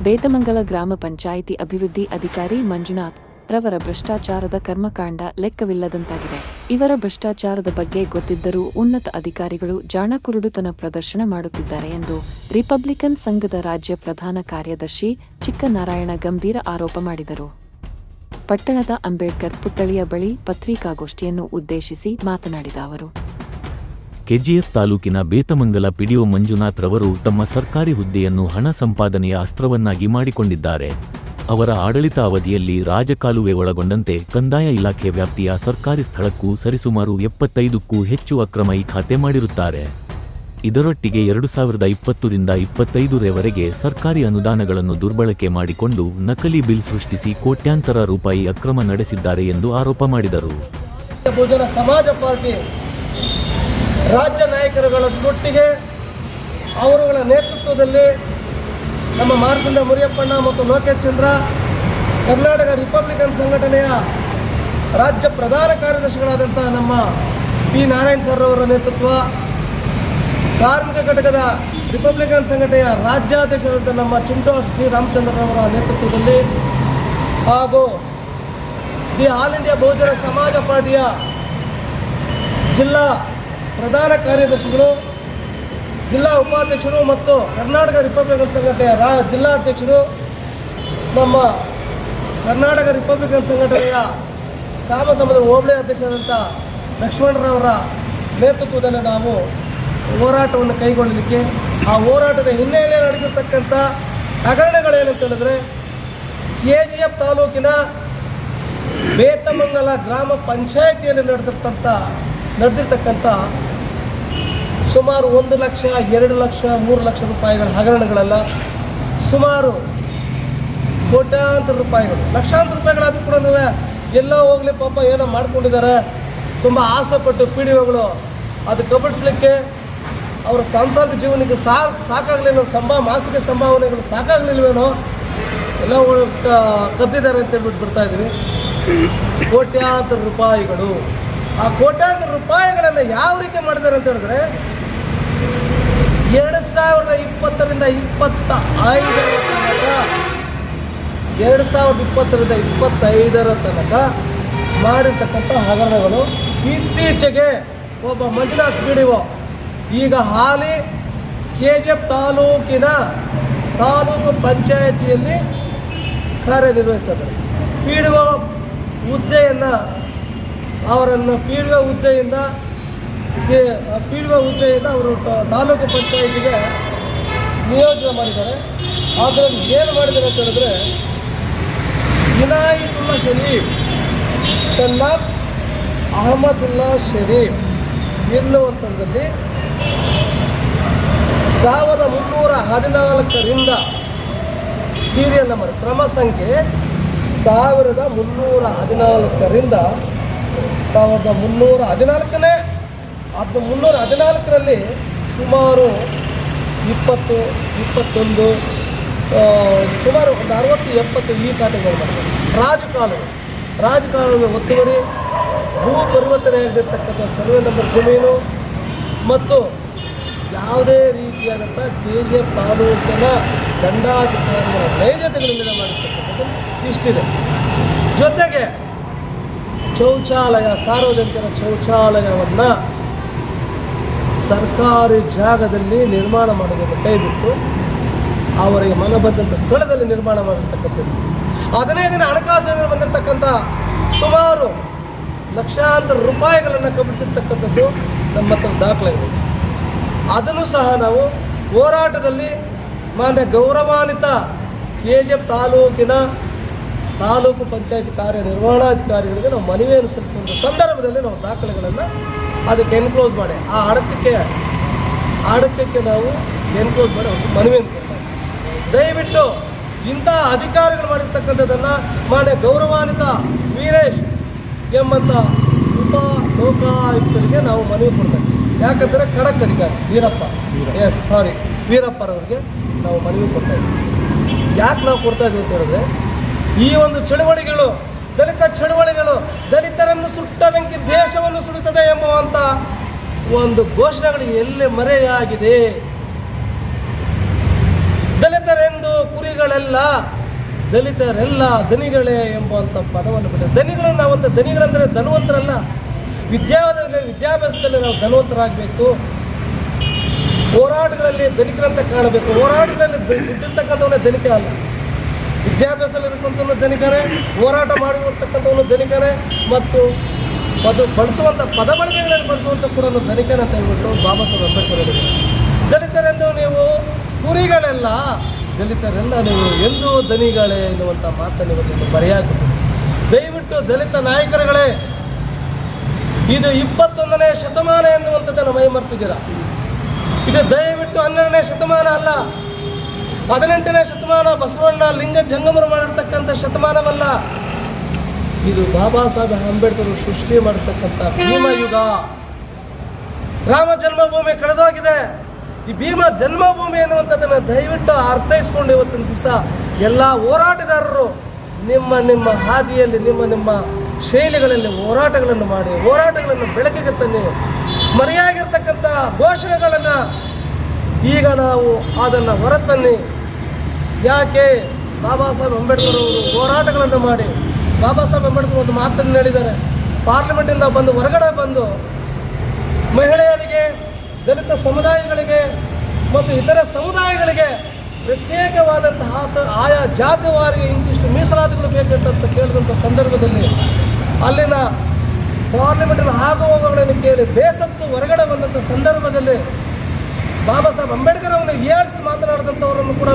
ಬೇತಮಂಗಲ ಗ್ರಾಮ ಪಂಚಾಯಿತಿ ಅಭಿವೃದ್ಧಿ ಅಧಿಕಾರಿ ಮಂಜುನಾಥ್ ರವರ ಭ್ರಷ್ಟಾಚಾರದ ಕರ್ಮಕಾಂಡ ಲೆಕ್ಕವಿಲ್ಲದಂತಾಗಿದೆ. ಇವರ ಭ್ರಷ್ಟಾಚಾರದ ಬಗ್ಗೆ ಗೊತ್ತಿದ್ದರೂ ಉನ್ನತ ಅಧಿಕಾರಿಗಳು ಜಾಣಕುರುಡುತನ ಪ್ರದರ್ಶನ ಮಾಡುತ್ತಿದ್ದಾರೆ ಎಂದು ರಿಪಬ್ಲಿಕನ್ ಸಂಘದ ರಾಜ್ಯ ಪ್ರಧಾನ ಕಾರ್ಯದರ್ಶಿ ಚಿಕ್ಕನಾರಾಯಣ ಗಂಭೀರ ಆರೋಪ ಮಾಡಿದರು. ಪಟ್ಟಣದ ಅಂಬೇಡ್ಕರ್ ಪುತ್ಥಳಿಯ ಬಳಿ ಪತ್ರಿಕಾಗೋಷ್ಠಿಯನ್ನು ಉದ್ದೇಶಿಸಿ ಮಾತನಾಡಿದ ಅವರು, ಕೆಜಿಎಫ್ ತಾಲೂಕಿನ ಬೇತಮಂಗಲ ಪಿಡಿಒ ಮಂಜುನಾಥ್ ರವರು ತಮ್ಮ ಸರ್ಕಾರಿ ಹುದ್ದೆಯನ್ನು ಹಣ ಸಂಪಾದನೆಯ ಅಸ್ತ್ರವನ್ನಾಗಿ ಮಾಡಿಕೊಂಡಿದ್ದಾರೆ. ಅವರ ಆಡಳಿತ ಅವಧಿಯಲ್ಲಿ ರಾಜಕಾಲುವೆ ಒಳಗೊಂಡಂತೆ ಕಂದಾಯ ಇಲಾಖೆ ವ್ಯಾಪ್ತಿಯ ಸರ್ಕಾರಿ ಸ್ಥಳಕ್ಕೂ ಸರಿಸುಮಾರು 75ಕ್ಕೂ ಹೆಚ್ಚು ಅಕ್ರಮ ಖಾತೆ ಮಾಡಿರುತ್ತಾರೆ. ಇದರೊಟ್ಟಿಗೆ 2020ರಿಂದ 25ರವರೆಗೆ ಸರ್ಕಾರಿ ಅನುದಾನಗಳನ್ನು ದುರ್ಬಳಕೆ ಮಾಡಿಕೊಂಡು ನಕಲಿ ಬಿಲ್ ಸೃಷ್ಟಿಸಿ ಕೋಟ್ಯಾಂತರ ರೂಪಾಯಿ ಅಕ್ರಮ ನಡೆಸಿದ್ದಾರೆ ಎಂದು ಆರೋಪ ಮಾಡಿದರು. ಬಹುಜನ ಸಮಾಜ ಪಾರ್ಟಿ ರಾಜ್ಯ ನಾಯಕರುಗಳೊಟ್ಟಿಗೆ ಅವರುಗಳ ನೇತೃತ್ವದಲ್ಲಿ ನಮ್ಮ ಮಾರಸಂದ್ರ ಮುರಿಯಪ್ಪಣ್ಣ ಮತ್ತು ಲೋಕೇಶ್ ಚಂದ್ರ, ಕರ್ನಾಟಕ ರಿಪಬ್ಲಿಕನ್ ಸಂಘಟನೆಯ ರಾಜ್ಯ ಪ್ರಧಾನ ಕಾರ್ಯದರ್ಶಿಗಳಾದಂಥ ನಮ್ಮ ಪಿ ನಾರಾಯಣ್ ಸರ್ ಅವರ ನೇತೃತ್ವ, ಕಾರ್ಮಿಕ ಘಟಕದ ರಿಪಬ್ಲಿಕನ್ ಸಂಘಟನೆಯ ರಾಜ್ಯಾಧ್ಯಕ್ಷರಾದಂಥ ನಮ್ಮ ಚಿಂಟೋ ಶ್ರೀ ರಾಮಚಂದ್ರರವರ ನೇತೃತ್ವದಲ್ಲಿ ಹಾಗೂ ದಿ ಆಲ್ ಇಂಡಿಯಾ ಬಹುಜನ ಸಮಾಜ ಪಾರ್ಟಿಯ ಜಿಲ್ಲಾ ಪ್ರಧಾನ ಕಾರ್ಯದರ್ಶಿಗಳು, ಜಿಲ್ಲಾ ಉಪಾಧ್ಯಕ್ಷರು ಮತ್ತು ಕರ್ನಾಟಕ ರಿಪಬ್ಲಿಕನ್ ಸಂಘಟನೆಯ ಜಿಲ್ಲಾಧ್ಯಕ್ಷರು, ನಮ್ಮ ಕರ್ನಾಟಕ ರಿಪಬ್ಲಿಕನ್ ಸಂಘಟನೆಯ ಕಾಮಸಮುದ್ರ ಹೋಬಳಿ ಅಧ್ಯಕ್ಷರಾದಂಥ ಲಕ್ಷ್ಮಣರವರ ನೇತೃತ್ವದಲ್ಲಿ ನಾವು ಹೋರಾಟವನ್ನು ಕೈಗೊಳ್ಳಲಿಕ್ಕೆ, ಆ ಹೋರಾಟದ ಹಿನ್ನೆಲೆಯಲ್ಲಿ ನಡೆದಿರ್ತಕ್ಕಂಥ ಹಗರಣಗಳೇನಂತ ಹೇಳಿದ್ರೆ, ಕೆಜಿಎಫ್ ತಾಲೂಕಿನ ಬೇತಮಂಗಲ ಗ್ರಾಮ ಪಂಚಾಯಿತಿಯಲ್ಲಿ ನಡೆದಿರ್ತಕ್ಕಂಥ ಸುಮಾರು 1 ಲಕ್ಷ, 2 ಲಕ್ಷ, 3 ಲಕ್ಷ ರೂಪಾಯಿಗಳ ಹಗರಣಗಳೆಲ್ಲ, ಸುಮಾರು ಕೋಟ್ಯಾಂತರ ರೂಪಾಯಿಗಳು, ಲಕ್ಷಾಂತರ ರೂಪಾಯಿಗಳಾದರೂ ಕೂಡ ಎಲ್ಲೋ ಹೋಗಲಿ ಪಾಪ ಏನೋ ಮಾಡ್ಕೊಂಡಿದ್ದಾರೆ. ತುಂಬ ಆಸೆಪಟ್ಟು ಪಿಡಿಒಗಳು ಅದು ಕಬಳಿಸ್ಲಿಕ್ಕೆ ಅವರ ಸಾಂಸಾರಿಕ ಜೀವನಕ್ಕೆ ಸಾಕಾಗಲಿಲ್ಲ, ಮಾಸಿಕ ಸಂಭಾವನೆಗಳು ಸಾಕಾಗಲಿಲ್ವೇನೋ, ಎಲ್ಲ ಕದ್ದಿದ್ದಾರೆ ಅಂತೇಳ್ಬಿಟ್ಟು ಬರ್ತಾಯಿದ್ವಿ. ಕೋಟ್ಯಾಂತರ ರೂಪಾಯಿಗಳು, ಆ ಕೋಟ್ಯಾಂತರ ರೂಪಾಯಿಗಳನ್ನು ಯಾವ ರೀತಿ ಮಾಡಿದ್ದಾರೆ ಅಂತ ಹೇಳಿದ್ರೆ, 2020ರಿಂದ 2025ರ ತನಕ ಮಾಡಿರ್ತಕ್ಕಂಥ ಹಗರಣಗಳು. ಇತ್ತೀಚೆಗೆ ಒಬ್ಬ ಮಂಜುನಾಥ್ ಪಿಡಿಒ ಈಗ ಹಾಲಿ ಕೆಜಿಎಫ್ ತಾಲೂಕು ಪಂಚಾಯಿತಿಯಲ್ಲಿ ಕಾರ್ಯನಿರ್ವಹಿಸ್ತಾರೆ. ಪಿಡಿಒ ಹುದ್ದೆಯನ್ನು ಅವರನ್ನು ಪಿಡಿಒ ಹುದ್ದೆಯಿಂದ ಅವರು ತಾಲೂಕು ಪಂಚಾಯಿತಿಗೆ ನಿಯೋಜನೆ ಮಾಡಿದ್ದಾರೆ. ಅದರಲ್ಲಿ ಏನು ಮಾಡಿದ್ದಾರೆ ಅಂತ ಹೇಳಿದ್ರೆ, ಇನಾಯಿತುಲ್ಲಾ ಶರೀಫ್ ಸನ್ ಆಫ್ ಅಹಮದುಲ್ಲಾ ಶರೀಫ್ ಎನ್ನುವಂಥದ್ದಲ್ಲಿ 1314ರಿಂದ ಸೀರಿಯಲ್ ನಂಬರ್ ಕ್ರಮ ಸಂಖ್ಯೆ 1314ರಿಂದ 1314ರಲ್ಲಿ ಸುಮಾರು 20-21 ಸುಮಾರು ಒಂದು 60-70 ಈ ಖಾತೆಗಳು ಮಾಡ್ತಾರೆ. ರಾಜಕಾಲುವೆ ಒತ್ತುವರಿ, ಭೂ ಪರಿವರ್ತನೆಯಾಗಿರ್ತಕ್ಕಂಥ ಸರ್ವೆ ನಂಬರ್ ಜಮೀನು ಮತ್ತು ಯಾವುದೇ ರೀತಿಯಾದಂಥ ಕೆಜಿಎಫ್ ತಾಲೂಕಿನ ದಂಡಾಧಿಕಾರಿಗಳ ನೈಜತೆಗಳಿಂದ ಮಾಡಿರ್ತಕ್ಕಂಥದ್ದು ಇಷ್ಟಿದೆ. ಜೊತೆಗೆ ಸಾರ್ವಜನಿಕರ ಶೌಚಾಲಯವನ್ನು ಸರ್ಕಾರಿ ಜಾಗದಲ್ಲಿ ನಿರ್ಮಾಣ ಮಾಡೋದನ್ನು ಕೈಬಿಟ್ಟು ಅವರಿಗೆ ಮನಬಂದಂಥ ಸ್ಥಳದಲ್ಲಿ ನಿರ್ಮಾಣ ಮಾಡಿರ್ತಕ್ಕಂಥದ್ದು. 15 ದಿನ ಹಣಕಾಸಿನಲ್ಲಿ ಬಂದಿರತಕ್ಕಂಥ ಸುಮಾರು ಲಕ್ಷಾಂತರ ರೂಪಾಯಿಗಳನ್ನು ಕಬಳಿಸಿರ್ತಕ್ಕಂಥದ್ದು ನಮ್ಮ ಹತ್ರ ದಾಖಲೆ ಇದೆ. ಅದನ್ನು ಸಹ ನಾವು ಹೋರಾಟದಲ್ಲಿ ಮಾನ್ಯ ಗೌರವಾನ್ವಿತ ಕೆಜಿಎಫ್ ತಾಲೂಕು ಪಂಚಾಯಿತಿ ಕಾರ್ಯನಿರ್ವಹಣಾಧಿಕಾರಿಗಳಿಗೆ ನಾವು ಮನವಿಯನ್ನು ಸಲ್ಲಿಸುವಂಥ ಸಂದರ್ಭದಲ್ಲಿ ನಾವು ದಾಖಲೆಗಳನ್ನು ಅದಕ್ಕೆ ಎನ್ಕ್ಲೋಸ್ ಮಾಡಿ, ಆ ಅಡಕಕ್ಕೆ ನಾವು ಎನ್ಕ್ಲೋಸ್ ಮಾಡಿ ಒಂದು ಮನವಿಯನ್ನು ಕೊಡ್ತಾರೆ. ದಯವಿಟ್ಟು ಇಂಥ ಅಧಿಕಾರಿಗಳು ಮಾಡಿರ್ತಕ್ಕಂಥದ್ದನ್ನು ಮಾನ್ಯ ಗೌರವಾನ್ವಿತ ವೀರೇಶ್ ಎಂಬಂಥ ಉಪ ಲೋಕಾಯುಕ್ತರಿಗೆ ನಾವು ಮನವಿ ಕೊಡ್ತೇವೆ. ಯಾಕಂದರೆ ಖಡಕ್ ಅಧಿಕಾರಿ ವೀರಪ್ಪರವ್ರಿಗೆ ನಾವು ಮನವಿ ಕೊಡ್ತಾ ಇದ್ದೀವಿ. ಯಾಕೆ ನಾವು ಕೊಡ್ತಾ ಇದ್ದೀವಿ ಅಂತ ಹೇಳಿದ್ರೆ, ಈ ಒಂದು ಚಳುವಳಿಗಳು, ದಲಿತ ಚಳುವಳಿಗಳು ದಲಿತರನ್ನು ಸುಟ್ಟ ಬೆಂಕಿ ದೇಶವನ್ನು ಸುಡುತ್ತದೆ ಎಂಬುವಂಥ ಒಂದು ಘೋಷಣೆಗಳು ಎಲ್ಲಿ ಮರೆಯಾಗಿದೆ. ದಲಿತರೆಂದು ಕುರಿಗಳ ದನಿಗಳೆಲ್ಲ ದಲಿತರೆಲ್ಲ ದನಿಗಳೇ ಎಂಬುವಂಥ ಪದವನ್ನು ಬಿಟ್ಟರೆ ದನಿಗಳನ್ನು ನಾವಂತ ದನಿಗಳಂದರೆ ಧನವಂತರಲ್ಲ. ವಿದ್ಯಾಭ್ಯಾಸದಲ್ಲಿ ನಾವು ಧನವಂತರಾಗಬೇಕು, ಹೋರಾಟಗಳಲ್ಲಿ ಧನಿಕರಂತ ಕಾಣಬೇಕು. ಹೋರಾಟಗಳಲ್ಲಿ ದುಡ್ಡಿರ್ತಕ್ಕಂಥವನೇ ಧನಿಕ ಅಲ್ಲ. ವಿದ್ಯಾಭ್ಯಾಸದಲ್ಲಿರ್ತಕ್ಕಂಥವನು ಧನಿಕನೇ, ಹೋರಾಟ ಮಾಡಿರ್ತಕ್ಕಂಥವನು ಧನಿಕನೇ, ಮತ್ತು ಅದು ಬಳಸುವಂಥ ಪದ ಬಳಕೆಗಳಲ್ಲಿ ಬಳಸುವಂಥ ಕೂಡ ಧನಿಕನೇ ಅಂತ ಹೇಳ್ಬಿಟ್ಟು ಬಾಬಾ ಸಾಹೇಬ್ ಅಂಬೇಡ್ಕರ್ ಹೇಳಿದರು. ದಲಿತರೆಂದು ನೀವು ಕುರಿಗಳೆಲ್ಲ, ದಲಿತರೆಲ್ಲ ನೀವು ಎಂದೂ ದನಿಗಳೇ ಎನ್ನುವಂಥ ಮಾತನ್ನು ಇವತ್ತು ಬರೆಯಾಗುತ್ತೆ. ದಯವಿಟ್ಟು ದಲಿತ ನಾಯಕರುಗಳೇ, ಇದು 21ನೇ ಶತಮಾನ ಎನ್ನುವಂಥದ್ದನ್ನು ಮೈಮರ್ತಿದ್ದೀರ. ಇದು ದಯವಿಟ್ಟು 12ನೇ ಶತಮಾನ ಅಲ್ಲ, 18ನೇ ಶತಮಾನ ಬಸವಣ್ಣ ಲಿಂಗ ಜಂಗಮರು ಮಾಡಿರ್ತಕ್ಕಂಥ ಶತಮಾನವಲ್ಲ. ಇದು ಬಾಬಾ ಸಾಹೇಬ್ ಅಂಬೇಡ್ಕರ್ ಸೃಷ್ಟಿ ಮಾಡಿರ್ತಕ್ಕಂಥ ಭೀಮಯುಗ. ರಾಮ ಜನ್ಮಭೂಮಿ ಕಳೆದೋಗಿದೆ. ಈ ಭೀಮ ಜನ್ಮಭೂಮಿ ಎನ್ನುವಂಥದ್ದನ್ನು ದಯವಿಟ್ಟು ಅರ್ಥೈಸ್ಕೊಂಡು ಇವತ್ತಿನ ದಿವಸ ಎಲ್ಲ ಹೋರಾಟಗಾರರು ನಿಮ್ಮ ಹಾದಿಯಲ್ಲಿ ನಿಮ್ಮ ಶೈಲಿಗಳಲ್ಲಿ ಹೋರಾಟಗಳನ್ನು ಮಾಡಿ, ಹೋರಾಟಗಳನ್ನು ಬೆಳಕಿಗೆ ತನ್ನಿ. ಮರೆಯಾಗಿರ್ತಕ್ಕಂಥ ಘೋಷಣೆಗಳನ್ನು ಈಗ ನಾವು ಅದನ್ನು ಹೊರತನ್ನಿ. ಯಾಕೆ ಬಾಬಾ ಸಾಹೇಬ್ ಅಂಬೇಡ್ಕರ್ ಅವರು ಹೋರಾಟಗಳನ್ನು ಮಾಡಿ, ಬಾಬಾ ಸಾಹೇಬ್ ಅಂಬೇಡ್ಕರ್ ಒಂದು ಮಾತನ್ನು ಹೇಳಿದ್ದಾರೆ. ಪಾರ್ಲಿಮೆಂಟಿಂದ ಬಂದು ಹೊರಗಡೆ ಬಂದು ಮಹಿಳೆಯರಿಗೆ, ದಲಿತ ಸಮುದಾಯಗಳಿಗೆ ಮತ್ತು ಇತರ ಸಮುದಾಯಗಳಿಗೆ ಪ್ರತ್ಯೇಕವಾದಂತಹ ಆಯಾ ಜಾತಿವಾರಿಗೆ ಇಂತಿಷ್ಟು ಮೀಸಲಾತಿಗಳು ಬೇಕಂತ ಕೇಳಿದಂಥ ಸಂದರ್ಭದಲ್ಲಿ ಅಲ್ಲಿನ ಪಾರ್ಲಿಮೆಂಟಿನ ಆಗುವವುಗಳನ್ನು ಕೇಳಿ ಬೇಸತ್ತು ಹೊರಗಡೆ ಬಂದಂಥ ಸಂದರ್ಭದಲ್ಲಿ ಬಾಬಾ ಸಾಹೇಬ್ ಅಂಬೇಡ್ಕರ್ ಅವರನ್ನು ಏರಿಸಿ ಮಾತನಾಡಿದಂಥವರನ್ನು ಕೂಡ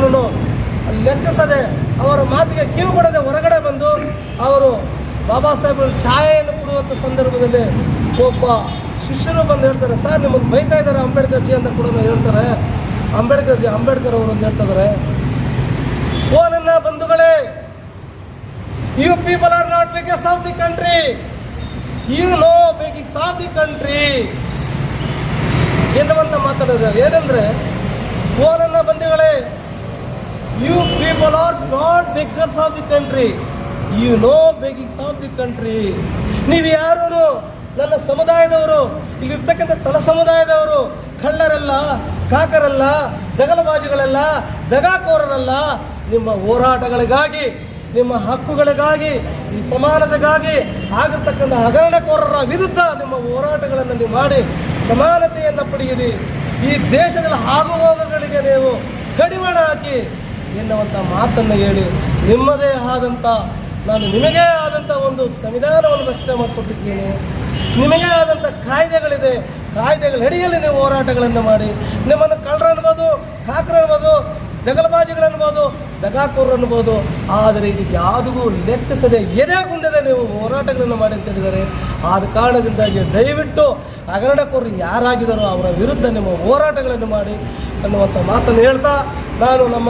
ಲೆಕ್ಕಿಸದೆ, ಅವರ ಮಾತಿಗೆ ಕಿವಿ ಕೊಡದೆ ಹೊರಗಡೆ ಬಂದು ಅವರು ಬಾಬಾ ಸಾಹೇಬರು ಛಾಯೆಯನ್ನು ಕೊಡುವಂಥ ಸಂದರ್ಭದಲ್ಲಿ ಒಬ್ಬ ಶಿಷ್ಯರು ಬಂದು ಹೇಳ್ತಾರೆ, ಸರ್ ನಿಮ್ಮನ್ನು ಬೈತಾ ಇದ್ದಾರೆ ಅಂಬೇಡ್ಕರ್ ಜಿ ಅಂತ ಕೂಡ ಹೇಳ್ತಾರೆ. ಅಂಬೇಡ್ಕರ್ ಅವರು ಅಂತ ಹೇಳ್ತಾ ಇದ್ದಾರೆ, ಓ ನನ್ನ ಬಂಧುಗಳೇ, you people are not biggest of the country, you know biggest of the country ಎನ್ನುವಂತ ಮಾತಾಡಿದ್ದಾರೆ. ಏನಂದ್ರೆ, ಓ ನನ್ನ ಬಂಧುಗಳೇ, you people are not biggest of the country, you know biggest of the country. ನೀವು ಯಾರು ನನ್ನ ಸಮುದಾಯದವರು, ಇಲ್ಲಿರ್ತಕ್ಕಂಥ ತಳ ಸಮುದಾಯದವರು ಕಳ್ಳರಲ್ಲ, ಕಾಕರಲ್ಲ, ದಗಲಬಾಜಿಗಳೆಲ್ಲ, ದಗಾಕೋರರಲ್ಲ. ನಿಮ್ಮ ಹೋರಾಟಗಳಿಗಾಗಿ, ನಿಮ್ಮ ಹಕ್ಕುಗಳಿಗಾಗಿ, ಈ ಸಮಾನತೆಗಾಗಿ ಆಗಿರ್ತಕ್ಕಂಥ ಹಗರಣಕೋರರ ವಿರುದ್ಧ ನಿಮ್ಮ ಹೋರಾಟಗಳನ್ನು ನೀವು ಮಾಡಿ ಸಮಾನತೆಯನ್ನು ಪಡೆಯಿರಿ. ಈ ದೇಶದಲ್ಲಿ ಆಗುಹೋಗುಗಳಿಗೆ ನೀವು ಕಡಿವಾಣ ಹಾಕಿ ಎನ್ನುವಂಥ ಮಾತನ್ನು ಹೇಳಿ, ನಿಮ್ಮದೇ ಆದಂಥ, ನಾನು ನಿಮಗೇ ಆದಂಥ ಒಂದು ಸಂವಿಧಾನವನ್ನು ರಚನೆ ಮಾಡಿಕೊಟ್ಟಿದ್ದೀನಿ, ನಿಮಗೇ ಆದಂಥ ಕಾಯ್ದೆಗಳಿದೆ, ಕಾಯ್ದೆಗಳ ಅಡಿಯಲ್ಲಿ ನೀವು ಹೋರಾಟಗಳನ್ನು ಮಾಡಿ, ನಿಮ್ಮನ್ನು ಕಳ್ಳರು ಅನ್ಬೋದು, ಕಾಕರು ಅನ್ಬೋದು, ದಗಲಬಾಜಿಗಳು ಅನ್ಬೋದು, ದಗಾಕೋರು ಅನ್ಬೋದು, ಆದರೆ ಇದಕ್ಕೆ ಯಾವುದಿಗೂ ಲೆಕ್ಕಿಸದೆ ಎದೆಗುಂದದೆ ನೀವು ಹೋರಾಟಗಳನ್ನು ಮಾಡಿ ಅಂತ ಹೇಳಿದ್ದಾರೆ. ಆದ ಕಾರಣದಿಂದಾಗಿ ದಯವಿಟ್ಟು ಹಗರಣಕೋರು ಯಾರಾಗಿದ್ದಾರೋ ಅವರ ವಿರುದ್ಧ ನಿಮ್ಮ ಹೋರಾಟಗಳನ್ನು ಮಾಡಿ ಅನ್ನುವಂಥ ಮಾತನ್ನು ಹೇಳ್ತಾ, ನಾನು ನಮ್ಮ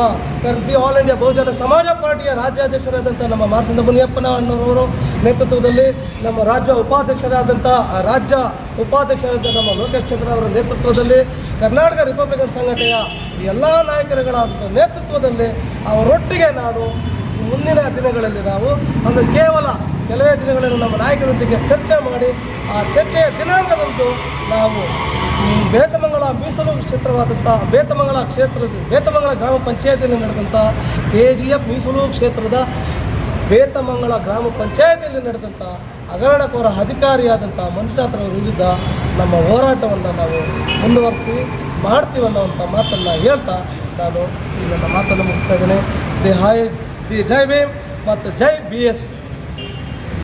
ಆಲ್ ಇಂಡಿಯಾ ಬಹುಜನ ಸಮಾಜ ಪಾರ್ಟಿಯ ರಾಜ್ಯಾಧ್ಯಕ್ಷರಾದಂಥ ನಮ್ಮ ಮಾರ್ಸಂದ ಮುನಿಯಪ್ಪನ ಅಣ್ಣವರು ನೇತೃತ್ವದಲ್ಲಿ, ನಮ್ಮ ರಾಜ್ಯ ಉಪಾಧ್ಯಕ್ಷರಾದಂಥ ನಮ್ಮ ಲೋಕೇಶ್ ಚಂದ್ರ ಅವರ ನೇತೃತ್ವದಲ್ಲಿ, ಕರ್ನಾಟಕ ರಿಪಬ್ಲಿಕನ್ ಸಂಘಟನೆಯ ಎಲ್ಲ ನಾಯಕರುಗಳ ನೇತೃತ್ವದಲ್ಲಿ ಅವರೊಟ್ಟಿಗೆ ನಾನು ಮುಂದಿನ ದಿನಗಳಲ್ಲಿ ನಾವು ಒಂದು ಕೇವಲ ಕೆಲವೇ ದಿನಗಳಲ್ಲಿ ನಮ್ಮ ನಾಯಕರೊಂದಿಗೆ ಚರ್ಚೆ ಮಾಡಿ, ಆ ಚರ್ಚೆಯ ದಿನಾಂಕದಂದು ನಾವು ಬೇತಮಂಗಲ ಮೀಸಲು ಕ್ಷೇತ್ರವಾದಂಥ ಬೇತಮಂಗಲ ಗ್ರಾಮ ಪಂಚಾಯತಿಯಲ್ಲಿ ನಡೆದಂಥ KGF ಮೀಸಲು ಕ್ಷೇತ್ರದ ಬೇತಮಂಗಲ ಗ್ರಾಮ ಪಂಚಾಯತಿಯಲ್ಲಿ ನಡೆದಂಥ ಹಗರಣಕೋರ ಅಧಿಕಾರಿಯಾದಂಥ ಮಂಜುನಾಥ್ರವರ ವಿರುದ್ಧ ನಮ್ಮ ಹೋರಾಟವನ್ನು ನಾವು ಮಾಡ್ತೀವಿ ಅನ್ನೋವಂಥ ಮಾತನ್ನು ಹೇಳ್ತಾ ನಾನು ಈ ನನ್ನ ಮಾತನ್ನು ಮುಗಿಸ್ತಾ ಇದ್ದೇನೆ. ಜೈ ಭೀಮ್ ಮತ್ತು ಜೈ BSP.